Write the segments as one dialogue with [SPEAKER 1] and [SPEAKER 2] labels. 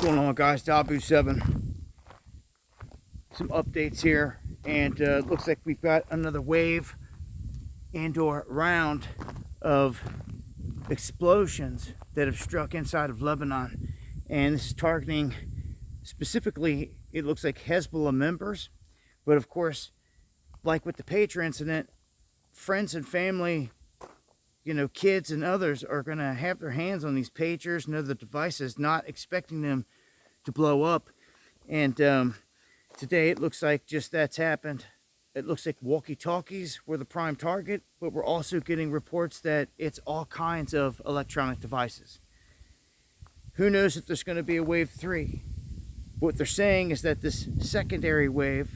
[SPEAKER 1] What's going on, guys? Dabu 7. Some updates here, and it looks like we've got another wave and or round of explosions that have struck inside of Lebanon, and this is targeting specifically, it looks like Hezbollah members, but of course, like with the Patriot incident, friends and family, kids and others are going to have their hands on these pagers and other devices, not expecting them to blow up. And today it looks like just that's happened. It looks like walkie-talkies were the prime target, but we're also getting reports that it's all kinds of electronic devices. Who knows if there's going to be a wave 3? What they're saying is that this secondary wave,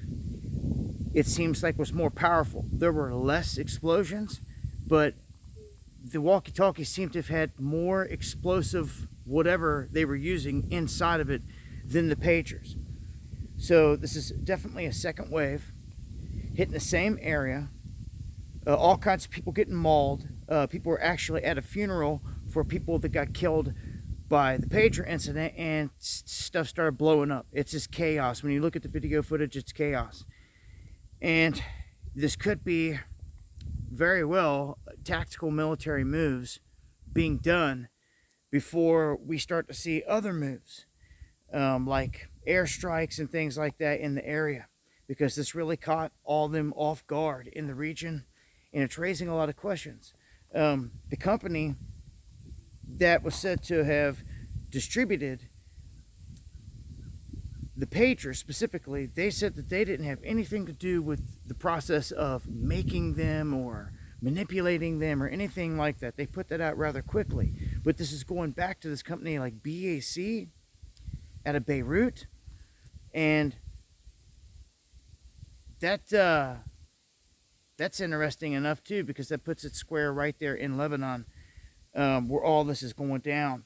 [SPEAKER 1] it seems like, was more powerful. There were less explosions, but the walkie-talkies seem to have had more explosive whatever they were using inside of it than the pagers. So this is definitely a second wave hitting the same area. All kinds of people getting mauled. People were actually at a funeral for people that got killed by the pager incident, and stuff started blowing up. It's just chaos. When you look at the video footage, it's chaos. And this could be very well tactical military moves being done before we start to see other moves, like airstrikes and things like that in the area, because this really caught all of them off guard in the region, and it's raising a lot of questions. The company that was said to have distributed the pagers specifically, they said that they didn't have anything to do with the process of making them or manipulating them or anything like that. They put that out rather quickly. But this is going back to this company like BAC out of Beirut, and that's interesting enough too, because that puts it square right there in Lebanon, where all this is going down.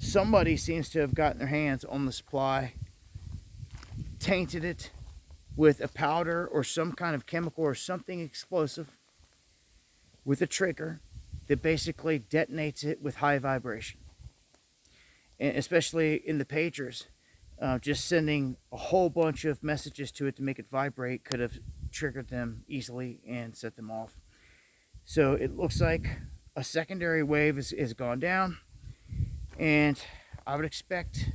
[SPEAKER 1] Somebody seems to have gotten their hands on the supply, tainted it with a powder or some kind of chemical or something explosive with a trigger that basically detonates it with high vibration. And especially in the pagers, just sending a whole bunch of messages to it to make it vibrate could have triggered them easily and set them off. So it looks like a secondary wave has gone down, and I would expect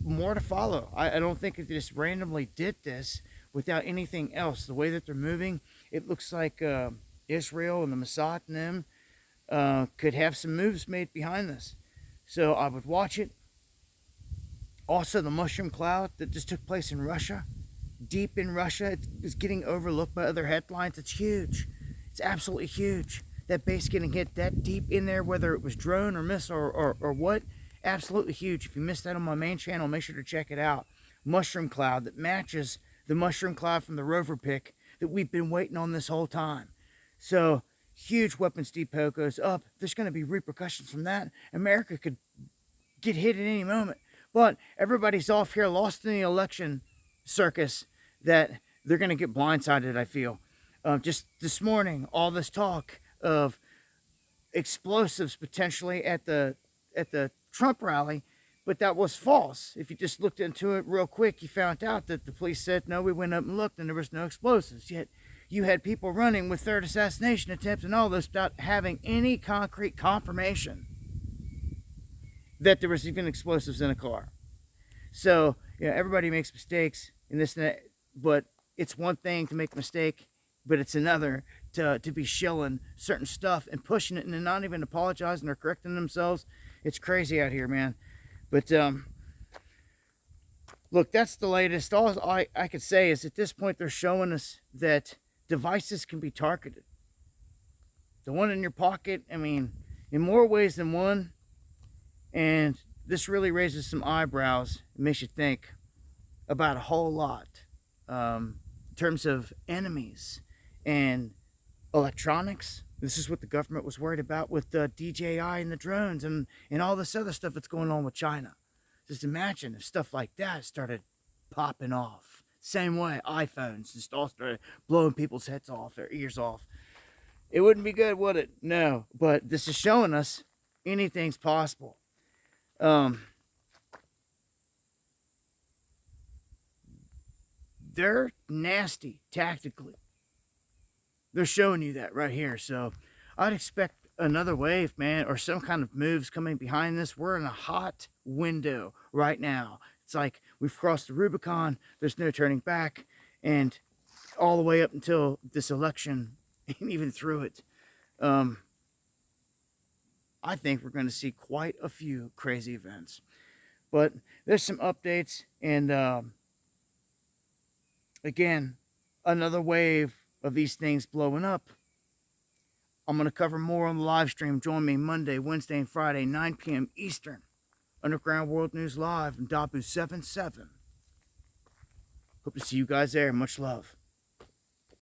[SPEAKER 1] more to follow. I don't think it just randomly did this without anything else. The way that they're moving, it looks like Israel and the Mossad and them could have some moves made behind this. So I would watch it. Also, the mushroom cloud that just took place in Russia, deep in Russia, it's getting overlooked by other headlines. It's huge. It's absolutely huge. That base getting hit that deep in there, whether it was drone or missile or what, absolutely huge. If you missed that on my main channel, make sure to check it out. Mushroom cloud that matches the mushroom cloud from the rover pick that we've been waiting on this whole time. So, huge weapons depot goes up. There's going to be repercussions from that. America could get hit at any moment. But everybody's off here, lost in the election circus, that they're going to get blindsided, I feel. Just this morning, all this talk of explosives potentially at the Trump rally, but that was false. If you just looked into it real quick, you found out that the police said, no, we went up and looked and there was no explosives. Yet you had people running with third assassination attempts and all this without having any concrete confirmation that there was even explosives in a car. So, everybody makes mistakes in this and that, but it's one thing to make a mistake, but it's another to be shilling certain stuff and pushing it and then not even apologizing or correcting themselves. It's crazy out here, man. But look, that's the latest. All I could say is at this point they're showing us that devices can be targeted. The one in your pocket, I mean, in more ways than one. And this really raises some eyebrows. It makes you think about a whole lot in terms of enemies and electronics. This is what the government was worried about with the DJI and the drones and all this other stuff that's going on with China. Just imagine if stuff like that started popping off. Same way iPhones just all started blowing people's heads off, their ears off. It wouldn't be good, would it? No, but this is showing us anything's possible. They're nasty tactically. They're showing you that right here. So I'd expect another wave, man, or some kind of moves coming behind this. We're in a hot window right now. It's like we've crossed the Rubicon. There's no turning back. And all the way up until this election, and even through it, I think we're going to see quite a few crazy events. But there's some updates, and again, another wave of these things blowing up. I'm going to cover more on the live stream. Join me Monday, Wednesday, and Friday, 9 p.m. Eastern. Underground World News Live from Dabu 77. Hope to see you guys there. Much love.